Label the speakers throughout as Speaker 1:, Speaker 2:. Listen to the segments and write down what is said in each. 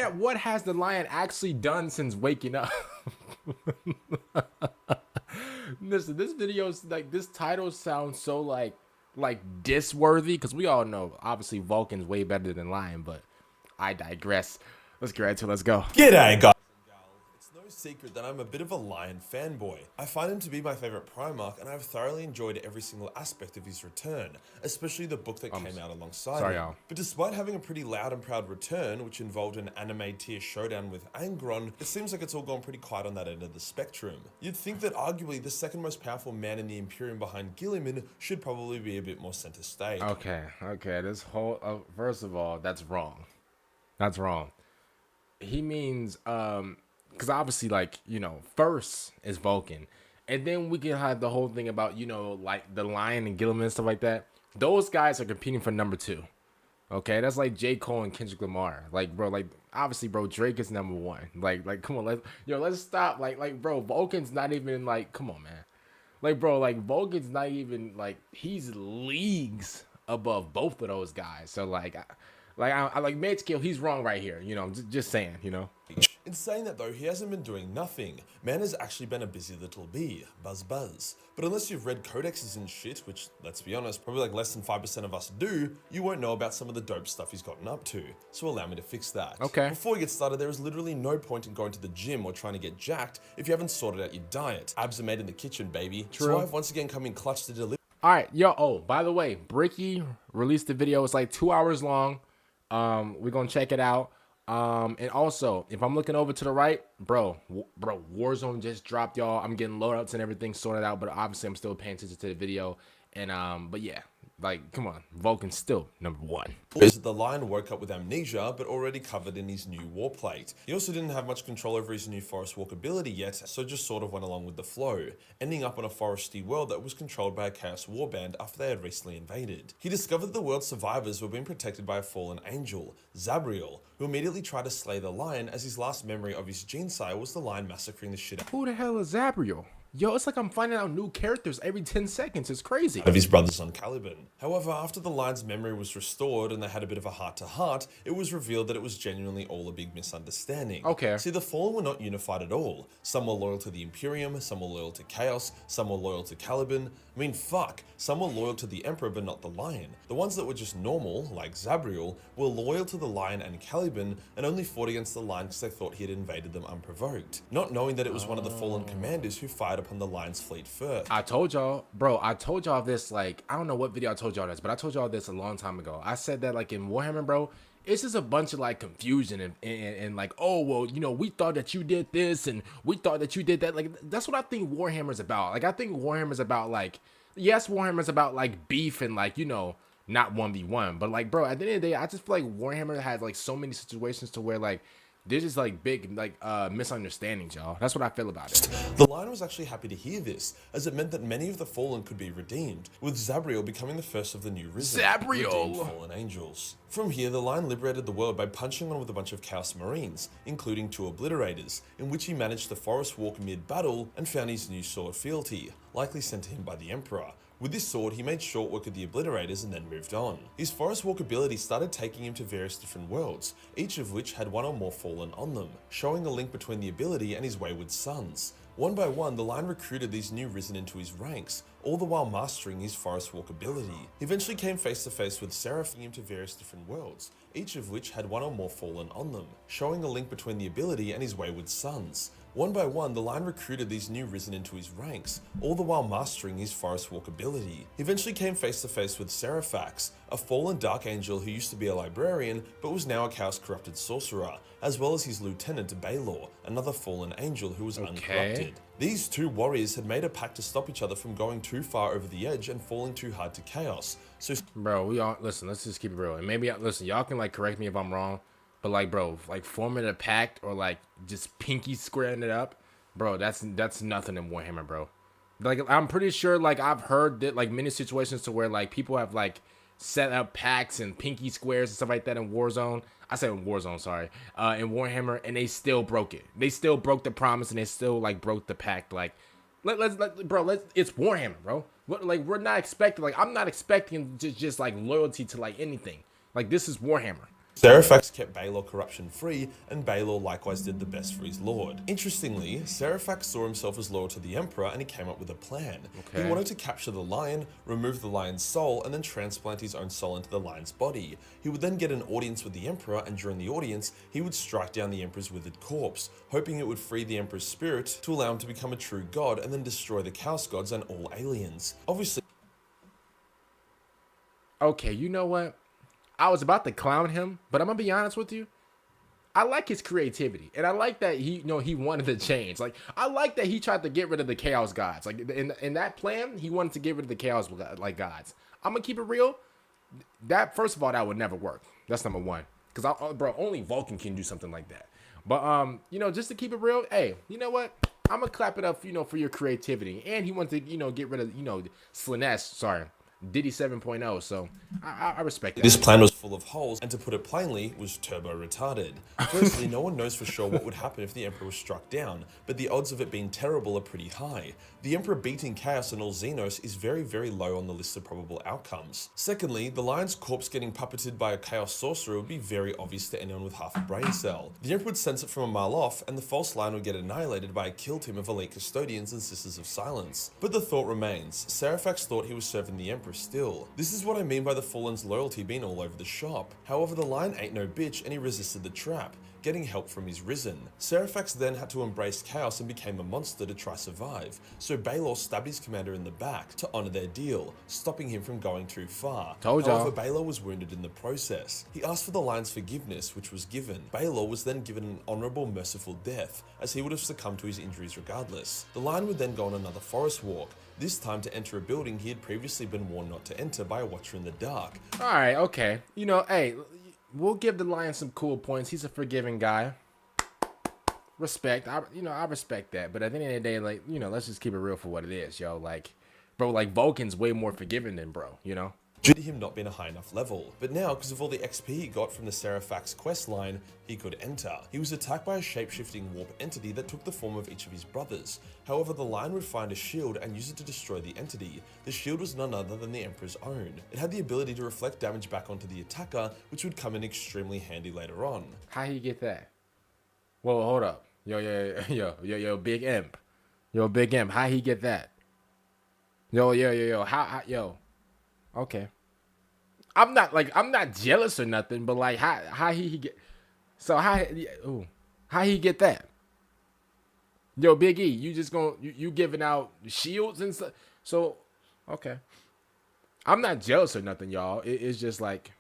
Speaker 1: at what has the lion actually done since waking up. Listen, this video's like, this title sounds so like diss-worthy, because we all know obviously Vulcan's way better than lion, but I digress. Let's get right to it. Let's go.
Speaker 2: G'day, guys. It's no secret that I'm a bit of a lion fanboy. I find him to be my favorite Primarch, and I've thoroughly enjoyed every single aspect of his return, especially the book that came out alongside him. But despite having a pretty loud and proud return, which involved an anime tier showdown with Angron, it seems like it's all gone pretty quiet on that end of the spectrum. You'd think that arguably the second most powerful man in the Imperium behind Guilliman should probably be a bit more center stage.
Speaker 1: Okay, this whole first of all, that's wrong. That's wrong. He means because obviously, like, you know, first is Vulcan, and then we can have the whole thing about, you know, like the Lion and Guilliman and stuff like that. Those guys are competing for number 2. Okay, that's like J. Cole and Kendrick Lamar. Like, bro, like obviously, bro, Drake is number 1. Like, come on, let's stop. Like, bro, Vulcan's not even like, come on, man. Like, bro, like Vulcan's not even like, he's leagues above both of those guys. So like. I like Majorkill, he's wrong right here, you know, I'm just saying, you know.
Speaker 2: In saying that though, he hasn't been doing nothing. Man has actually been a busy little bee. Buzz buzz. But unless you've read codexes and shit, which, let's be honest, probably like less than 5% of us do, you won't know about some of the dope stuff he's gotten up to. So allow me to fix that.
Speaker 1: Okay.
Speaker 2: Before we get started, there is literally no point in going to the gym or trying to get jacked if you haven't sorted out your diet. Abs are made in the kitchen, baby.
Speaker 1: True.
Speaker 2: So I've once again come in clutch to deliver.
Speaker 1: Alright, yo, oh, by the way, Bricky released the video. It's like 2 hours long. We're gonna check it out. And also, if I'm looking over to the right, bro, Warzone just dropped, y'all. I'm getting loadouts and everything sorted out, but obviously I'm still paying attention to the video. And but yeah, like, come on, Vulcan's still number 1.
Speaker 2: The Lion woke up with amnesia, but already covered in his new war plate. He also didn't have much control over his new forest walk ability yet, so just sort of went along with the flow, ending up on a foresty world that was controlled by a chaos warband after they had recently invaded. He discovered the world's survivors were being protected by a fallen angel, Zabriel, who immediately tried to slay the Lion, as his last memory of his gene sire was the Lion massacring the shit out
Speaker 1: Who the hell is Zabriel? Yo, it's like I'm finding out new characters every 10 seconds. It's crazy.
Speaker 2: Of his brothers on Caliban. However, after the Lion's memory was restored and they had a bit of a heart-to-heart, it was revealed that it was genuinely all a big misunderstanding.
Speaker 1: Okay.
Speaker 2: See, the Fallen were not unified at all. Some were loyal to the Imperium, some were loyal to Chaos, some were loyal to Caliban. I mean, fuck, some were loyal to the Emperor but not the Lion. The ones that were just normal, like Zabriel, were loyal to the Lion and Caliban and only fought against the Lion because they thought he had invaded them unprovoked, not knowing that it was one of the Fallen commanders who fired upon the Lion's fleet first.
Speaker 1: I told y'all, bro, I told y'all this, like, I don't know what video I told y'all this, but I told y'all this a long time ago. I said that, like, in Warhammer, bro, it's just a bunch of, like, confusion and like, oh, well, you know, we thought that you did this and we thought that you did that. Like, that's what I think Warhammer's about. Like, I think Warhammer's about, like, yes, Warhammer's about, like, beef and, like, you know, not 1v1. But, like, bro, at the end of the day, I just feel like Warhammer has, like, so many situations to where, like, there's just like big misunderstandings, y'all. That's what I feel about it.
Speaker 2: The Lion was actually happy to hear this, as it meant that many of the Fallen could be redeemed, with Zabriel becoming the first of the new risen redeemed fallen angels. From here, the Lion liberated the world by punching on with a bunch of Chaos Marines, including 2 Obliterators, in which he managed the forest walk mid-battle and found his new sword fealty, likely sent to him by the Emperor. With this sword, he made short work of the Obliterators and then moved on. His forest walk ability started taking him to various different worlds, each of which had one or more Fallen on them, showing a link between the ability and his wayward sons. One by one, the Lion recruited these new Risen into his ranks, all the while mastering his forest walk ability. He eventually came face to face with Seraphim him to various different worlds, each of which had one or more Fallen on them, showing a link between the ability and his wayward sons. One by one, the Lion recruited these new Risen into his ranks, all the while mastering his forest walk ability. He eventually came face to face with Seraphax, a fallen Dark Angel who used to be a librarian, but was now a Chaos corrupted sorcerer, as well as his lieutenant Baelor, another fallen angel who was uncorrupted. These 2 warriors had made a pact to stop each other from going too far over the edge and falling too hard to chaos. So,
Speaker 1: bro, we all listen. Let's just keep it real, and maybe listen. Y'all can like correct me if I'm wrong. But like, bro, like forming a pact or like just pinky squaring it up, bro, that's nothing in Warhammer, bro. Like, I'm pretty sure, like, I've heard that like many situations to where like people have like set up pacts and pinky squares and stuff like that in Warzone. I said in Warzone, sorry, in Warhammer, and they still broke it. They still broke the promise and they still like broke the pact. Like, it's Warhammer, bro. Like, we're not expecting, like, I'm not expecting just like loyalty to like anything. Like, this is Warhammer.
Speaker 2: Seraphax kept Baelor corruption free, and Baelor likewise did the best for his lord. Interestingly, Seraphax saw himself as loyal to the Emperor, and he came up with a plan. He wanted to capture the lion, remove the lion's soul, and then transplant his own soul into the lion's body. He would then get an audience with the Emperor, and during the audience, he would strike down the Emperor's withered corpse, hoping it would free the Emperor's spirit to allow him to become a true god and then destroy the Chaos Gods and all aliens. Obviously.
Speaker 1: Okay, you know what? I was about to clown him, but I'm gonna be honest with you. I like his creativity, and I like that he wanted to change. Like, I like that he tried to get rid of the Chaos Gods. Like, in that plan, he wanted to get rid of the Chaos Gods. I'm gonna keep it real. That, first of all, that would never work. That's number one. Because, bro, only Vulcan can do something like that. But, just to keep it real, hey, you know what? I'm gonna clap it up, for your creativity. And he wanted to, get rid of, Slaanesh. Sorry. Diddy 7.0, so I respect that.
Speaker 2: This plan was full of holes, and to put it plainly, was turbo retarded. Firstly, no one knows for sure what would happen if the Emperor was struck down, but the odds of it being terrible are pretty high. The Emperor beating Chaos and all Xenos is very, very low on the list of probable outcomes. Secondly, the lion's corpse getting puppeted by a Chaos Sorcerer would be very obvious to anyone with half a brain cell. The Emperor would sense it from a mile off, and the false lion would get annihilated by a kill team of elite custodians and Sisters of Silence. But the thought remains, Seraphax thought he was serving the Emperor still. This is what I mean by the Fallen's loyalty being all over the shop. However, the lion ain't no bitch, and he resisted the trap, getting help from his Risen. Seraphax then had to embrace chaos and became a monster to try survive, so Baelor stabbed his commander in the back to honor their deal, stopping him from going too far. However, Baelor was wounded in the process. He asked for the lion's forgiveness, which was given. Baelor was then given an honorable, merciful death, as he would have succumbed to his injuries regardless. The lion would then go on another forest walk, this time to enter a building he had previously been warned not to enter by a watcher in the dark.
Speaker 1: Alright, okay. Hey, we'll give the lion some cool points. He's a forgiving guy. Respect. I respect that. But at the end of the day, let's just keep it real for what it is, yo. Like, bro, Vulcan's way more forgiving than bro,
Speaker 2: Due to him not being a high enough level. But now, because of all the XP he got from the Seraphax quest line, he could enter. He was attacked by a shape-shifting warp entity that took the form of each of his brothers. However, the lion would find a shield and use it to destroy the entity. The shield was none other than the Emperor's own. It had the ability to reflect damage back onto the attacker, which would come in extremely handy later on.
Speaker 1: How he get that? Whoa, hold up. Yo, big imp. Yo, big imp. How he get that? Yo. How. Okay. I'm not jealous or nothing, but like how he get, so how he get that? Yo, Big E, you just you giving out shields and stuff. So okay. I'm not jealous or nothing, y'all. It's just like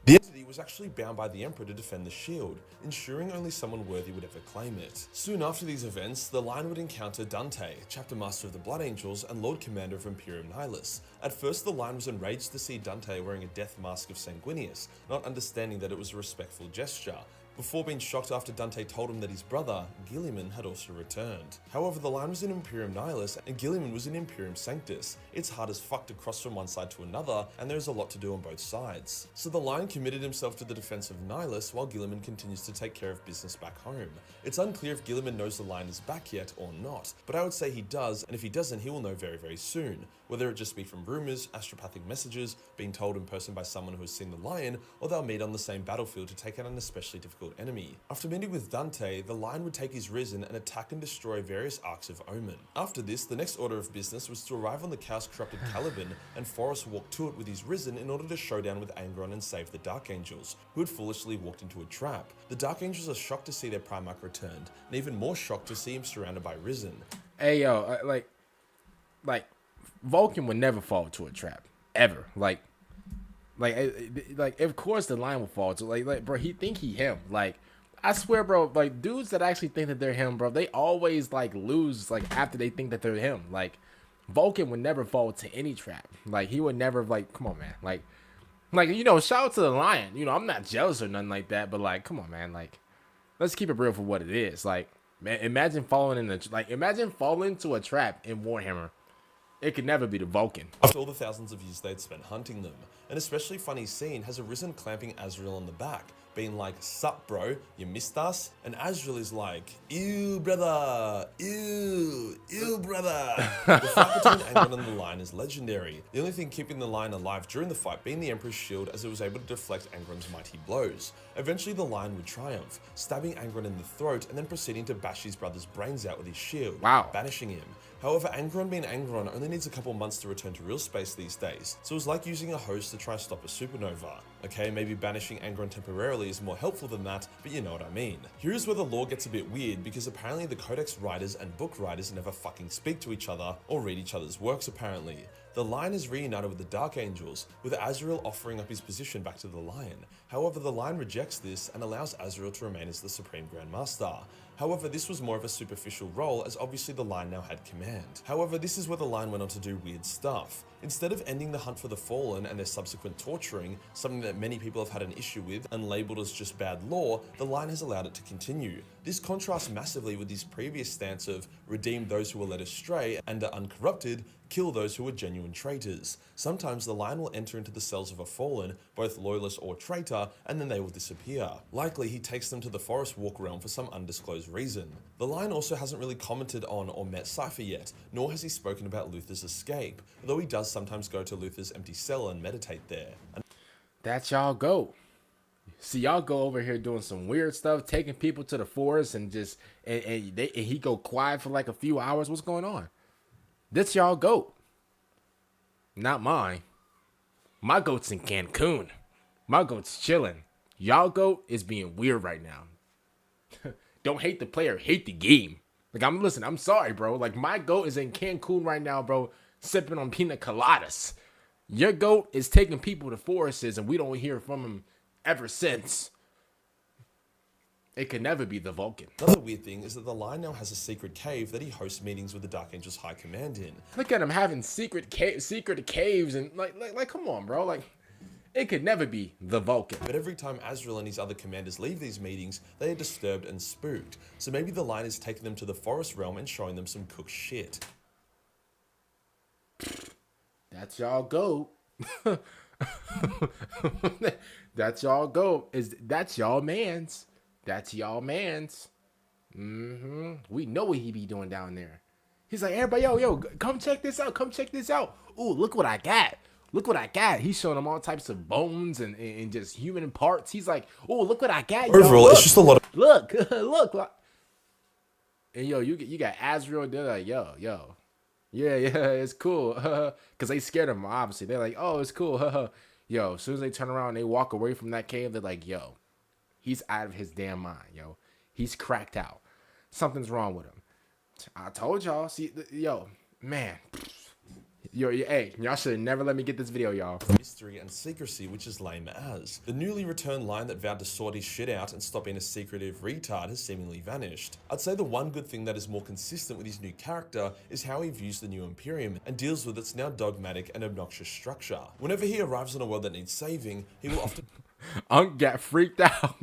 Speaker 2: the entity was actually bound by the Emperor to defend the shield, ensuring only someone worthy would ever claim it. Soon after these events, the line would encounter Dante, Chapter Master of the Blood Angels and Lord Commander of Imperium Nihilus. At first, the line was enraged to see Dante wearing a death mask of Sanguinius, not understanding that it was a respectful gesture, before being shocked after Dante told him that his brother, Guilliman, had also returned. However, the line was in Imperium Nihilus and Guilliman was in Imperium Sanctus. It's hard as fuck to cross from one side to another, and there's a lot to do on both sides. So the line committed himself to the defense of Nihilus while Guilliman continues to take care of business back home. It's unclear if Guilliman knows the line is back yet or not, but I would say he does, and if he doesn't, he will know very, very soon. Whether it just be from rumors, astropathic messages, being told in person by someone who has seen the lion, or they'll meet on the same battlefield to take out an especially difficult enemy. After meeting with Dante, the lion would take his Risen and attack and destroy various arcs of Omen. After this, the next order of business was to arrive on the chaos-corrupted Caliban, and Forrest walked to it with his Risen in order to show down with Angron and save the Dark Angels, who had foolishly walked into a trap. The Dark Angels are shocked to see their Primarch returned, and even more shocked to see him surrounded by Risen.
Speaker 1: Hey yo, like Vulcan would never fall into a trap ever. Like of course the lion will fall to like bro. He think he him. Like I swear, bro. Like dudes that actually think that they're him, bro. They always like lose like after they think that they're him. Like Vulcan would never fall to any trap. Like he would never like. Come on, man. Like shout out to the lion. I'm not jealous or nothing like that. But like, come on, man. Like let's keep it real for what it is. Like man, imagine falling into a trap in Warhammer. It could never be the Vulcan.
Speaker 2: After all the thousands of years they'd spent hunting them, an especially funny scene has a Risen clamping Azrael on the back, being like, "Sup bro, you missed us?" And Azrael is like, "Ew brother, ew brother." The fight between Angron and the Lion is legendary, the only thing keeping the Lion alive during the fight being the Emperor's shield, as it was able to deflect Angron's mighty blows. Eventually the Lion would triumph, stabbing Angron in the throat and then proceeding to bash his brother's brains out with his shield, banishing him. However, Angron being Angron only needs a couple months to return to real space these days, so it's like using a hose to try to stop a supernova. Okay, maybe banishing Angron temporarily is more helpful than that, but you know what I mean. Here's where the lore gets a bit weird, because apparently the Codex writers and book writers never fucking speak to each other or read each other's works apparently. The Lion is reunited with the Dark Angels, with Azrael offering up his position back to the Lion. However, the Lion rejects this and allows Azrael to remain as the Supreme Grand Master. However, this was more of a superficial role, as obviously the Lion now had command. However, this is where the Lion went on to do weird stuff. Instead of ending the hunt for the Fallen and their subsequent torturing, something that many people have had an issue with and labelled as just bad lore, the Lion has allowed it to continue. This contrasts massively with his previous stance of redeem those who are led astray and are uncorrupted, kill those who are genuine traitors. Sometimes the Lion will enter into the cells of a Fallen, both loyalist or traitor, and then they will disappear. Likely he takes them to the Forest Walk realm for some undisclosed reason. The Lion also hasn't really commented on or met Cypher yet, nor has he spoken about Luther's escape, although he does sometimes go to Luther's empty cell and meditate there.
Speaker 1: That's y'all go. See, y'all go over here doing some weird stuff, taking people to the forest and just and he go quiet for like a few hours. What's going on? That's y'all goat. Not mine. My goat's in Cancun. My goat's chilling. Y'all goat is being weird right now. Don't hate the player, hate the game. Like, I'm sorry, bro. Like, my goat is in Cancun right now, bro, sipping on pina coladas. Your goat is taking people to forests and we don't hear from him ever since. It could never be the Vulcan.
Speaker 2: Another weird thing is that the Lion now has a secret cave that he hosts meetings with the Dark Angels High Command in.
Speaker 1: Look at him having secret caves and like come on, bro. Like, it could never be the Vulcan.
Speaker 2: But every time Azrael and his other commanders leave these meetings, they are disturbed and spooked. So maybe the Lion is taking them to the Forest Realm and showing them some cook shit.
Speaker 1: That's y'all goat. That's y'all goat. That's y'all mans. That's y'all mans. We know what he be doing down there. He's like, everybody, yo, come check this out. Come check this out. Ooh, look what I got. Look what I got. He's showing them all types of bones and just human parts. He's like, oh, look what I got.
Speaker 2: Overall,
Speaker 1: yo,
Speaker 2: it's just a lot of...
Speaker 1: Look. And yo, you got Azrael. They're like, yo. Yeah, it's cool. Because they scared him, obviously. They're like, oh, it's cool. Yo, as soon as they turn around and they walk away from that cave, they're like, yo, he's out of his damn mind, yo. He's cracked out. Something's wrong with him. I told y'all. See, yo, man. Yo, hey, y'all should have never let me get this video, y'all.
Speaker 2: Mystery and secrecy, which is lame as. The newly returned Lion that vowed to sort his shit out and stop being a secretive retard has seemingly vanished. I'd say the one good thing that is more consistent with his new character is how he views the new Imperium and deals with its now dogmatic and obnoxious structure. Whenever he arrives in a world that needs saving, he will often...
Speaker 1: Unk got freaked out.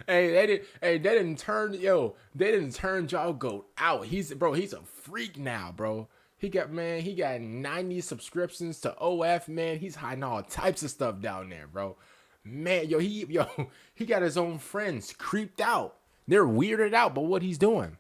Speaker 1: They didn't turn y'all goat out. He's a freak now, bro. He got 90 subscriptions to OF, man. He's hiding all types of stuff down there, bro. Man, he got his own friends creeped out. They're weirded out by what he's doing.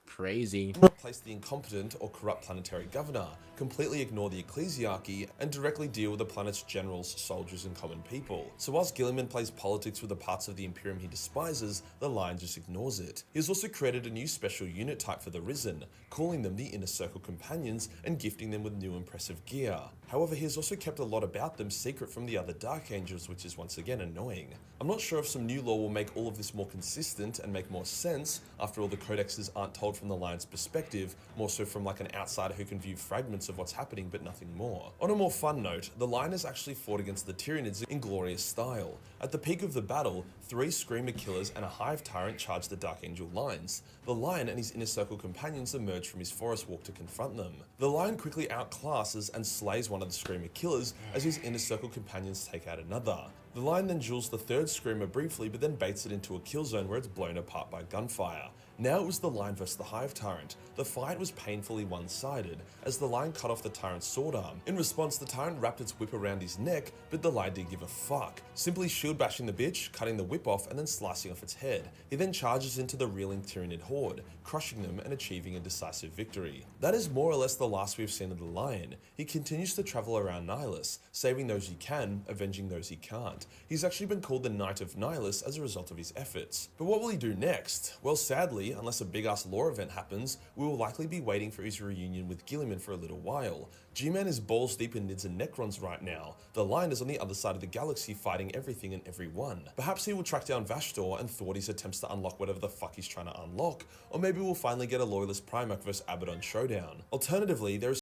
Speaker 1: Crazy.
Speaker 2: Replace the incompetent or corrupt planetary governor, completely ignore the ecclesiarchy, and directly deal with the planet's generals, soldiers, and common people. So whilst Guilliman plays politics with the parts of the Imperium he despises, the Lion just ignores it. He has also created a new special unit type for the Risen, calling them the Inner Circle Companions and gifting them with new impressive gear. However, he has also kept a lot about them secret from the other Dark Angels, which is once again annoying. I'm not sure if some new lore will make all of this more consistent and make more sense. After all, the codexes aren't told from the Lion's perspective, more so from like an outsider who can view fragments of what's happening but nothing more. On a more fun note, the Lion has actually fought against the Tyranids in glorious style. At the peak of the battle, 3 Screamer Killers and a Hive Tyrant charged the Dark Angel lines. The Lion and his Inner Circle companions emerge from his forest walk to confront them. The Lion quickly outclasses and slays one of the Screamer Killers as his Inner Circle companions take out another. The Lion then duels the third Screamer briefly, but then baits it into a kill zone where it's blown apart by gunfire. Now it was the Lion versus the Hive Tyrant. The fight was painfully one-sided, as the Lion cut off the Tyrant's sword arm. In response, the Tyrant wrapped its whip around his neck, but the Lion didn't give a fuck, simply shield bashing the bitch, cutting the whip off, and then slicing off its head. He then charges into the reeling Tyranid horde, crushing them and achieving a decisive victory. That is more or less the last we've seen of the Lion. He continues to travel around Nihilus, saving those he can, avenging those he can't. He's actually been called the Knight of Nihilus as a result of his efforts. But what will he do next? Well, sadly, unless a big-ass lore event happens, we will likely be waiting for his reunion with Guilliman for a little while. G-Man is balls deep in Nids and Necrons right now. The Lion is on the other side of the galaxy fighting everything and everyone. Perhaps he will track down Vashtor and thwart his attempts to unlock whatever the fuck he's trying to unlock, or maybe we'll finally get a loyalist Primarch vs Abaddon showdown. Alternatively, there is